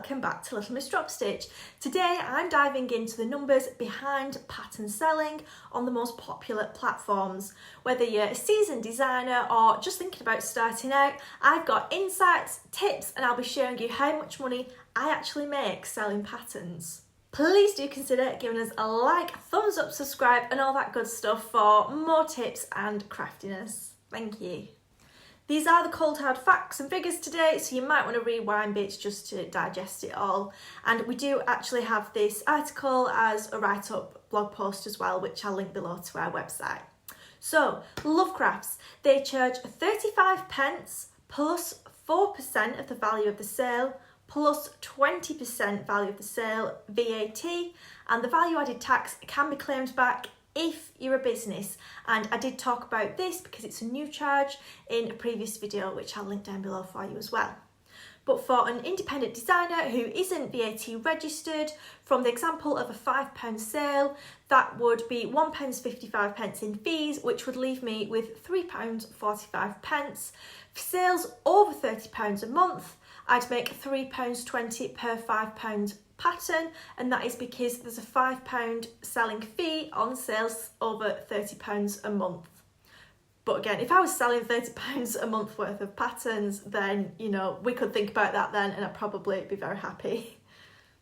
welcome back to Little Miss Dropstitch. Today I'm diving into the numbers behind pattern selling on the most popular platforms. Whether you're a seasoned designer or just thinking about starting out, I've got insights, tips, and I'll be showing you how much money I actually make selling patterns. Please do consider giving us a like, thumbs up, subscribe, and all that good stuff for more tips and craftiness. Thank you. These are the cold hard facts and figures today, so you might want to rewind bits just to digest it all. And we do actually have this article as a write-up blog post as well, which I'll link below to our website. So, LoveCrafts, they charge 35p plus 4% of the value of the sale, plus 20% value of the sale VAT, and the value added tax can be claimed back if you're a business. And I did talk about this because it's a new charge in a previous video, which I'll link down below for you as well. But for an independent designer who isn't VAT registered, from the example of a £5 sale, that would be £1.55 in fees, which would leave me with £3.45. For sales over £30 a month, I'd make £3.20 per £5 pattern, and that is because there's a £5 selling fee on sales over £30 a month. But again, if I was selling £30 a month worth of patterns, then, you know, we could think about that then and I'd probably be very happy.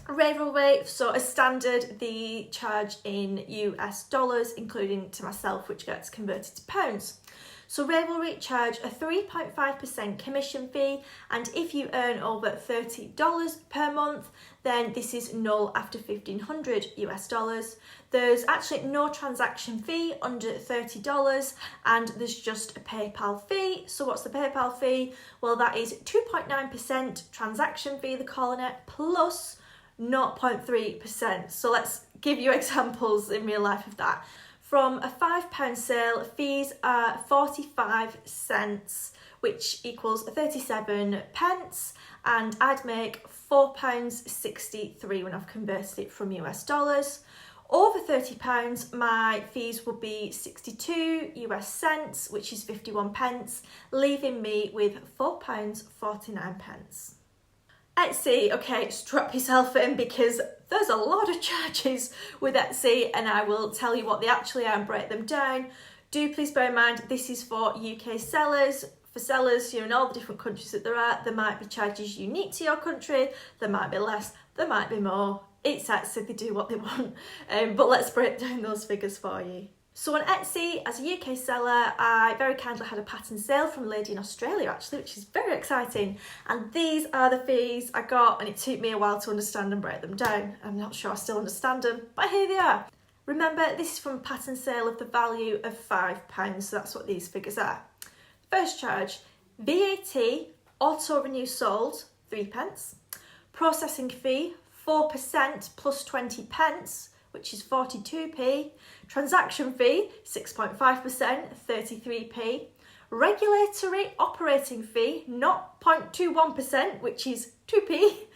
Ravelry, so as standard, the charge in US dollars, including to myself, which gets converted to pounds. So Ravelry charge a 3.5% commission fee, and if you earn over $30 per month, then this is null after $1,500 US dollars. There's actually no transaction fee under $30, and there's just a PayPal fee. So what's the PayPal fee? Well, that is 2.9% transaction fee, they're calling it, plus 0.3%. So let's give you examples in real life of that. From a £5 sale, fees are 45 cents, which equals 37 pence, and I'd make £4.63 when I've converted it from US dollars. Over £30, my fees would be 62 US cents, which is 51 pence, leaving me with £4.49. Etsy, okay, strap yourself in because there's a lot of charges with Etsy, and I will tell you what they actually are and break them down. Do please bear in mind this is for UK sellers. For sellers, you know, in all the different countries that there might be charges unique to your country, there might be less, there might be more. It's Etsy, they do what they want, but let's break down those figures for you. So on Etsy, as a UK seller, I very kindly had a pattern sale from a lady in Australia actually, which is very exciting. And these are the fees I got, and it took me a while to understand and break them down. I'm not sure I still understand them, but here they are. Remember, this is from a pattern sale of the value of £5, so that's what these figures are. First charge, VAT, auto renew sold, 3p. Processing fee, 4% plus 20 pence, which is 42p. Transaction fee, 6.5%, 33p. Regulatory operating fee, not 0.21%, which is 2p.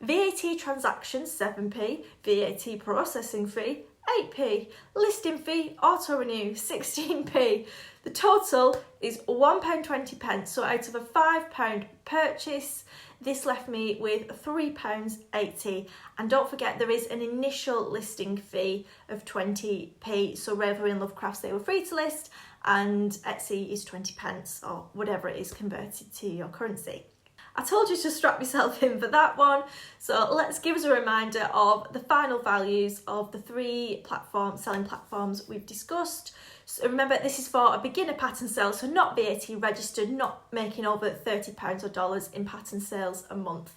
VAT transaction, 7p. VAT processing fee, 8p. Listing fee, auto renew, 16p. The total is £1.20. So out of a £5 purchase, this left me with £3.80. And don't forget, there is an initial listing fee of 20p. So Ravelry and LoveCrafts, they were free to list, and Etsy is 20p or whatever it is converted to your currency. I told you to strap yourself in for that one. So let's give us a reminder of the final values of the three selling platforms we've discussed. So remember, this is for a beginner pattern sale, so not VAT registered, not making over £30 or dollars in pattern sales a month.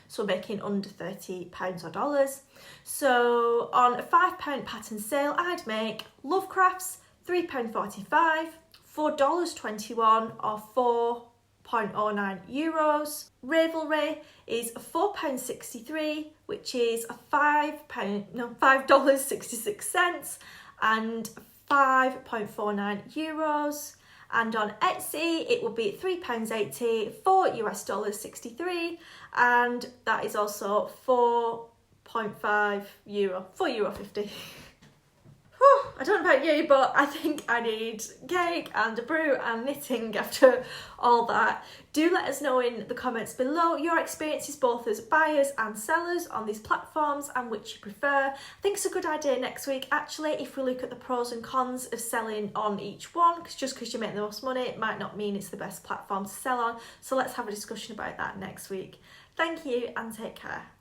So making under £30 or dollars. So on a £5 pattern sale, I'd make LoveCrafts £3.45, $4.21 or €4.09. Ravelry is £4.63, which is a $5.66, and €5.49. And on Etsy, it will be £3.80 for US dollars 63, and that is also €4.50. I don't know about you, but I think I need cake and a brew and knitting after all that. Do let us know in the comments below your experiences both as buyers and sellers on these platforms and which you prefer. I think it's a good idea next week actually if we look at the pros and cons of selling on each one, because just because you make the most money it might not mean it's the best platform to sell on. So let's have a discussion about that next week. Thank you and take care.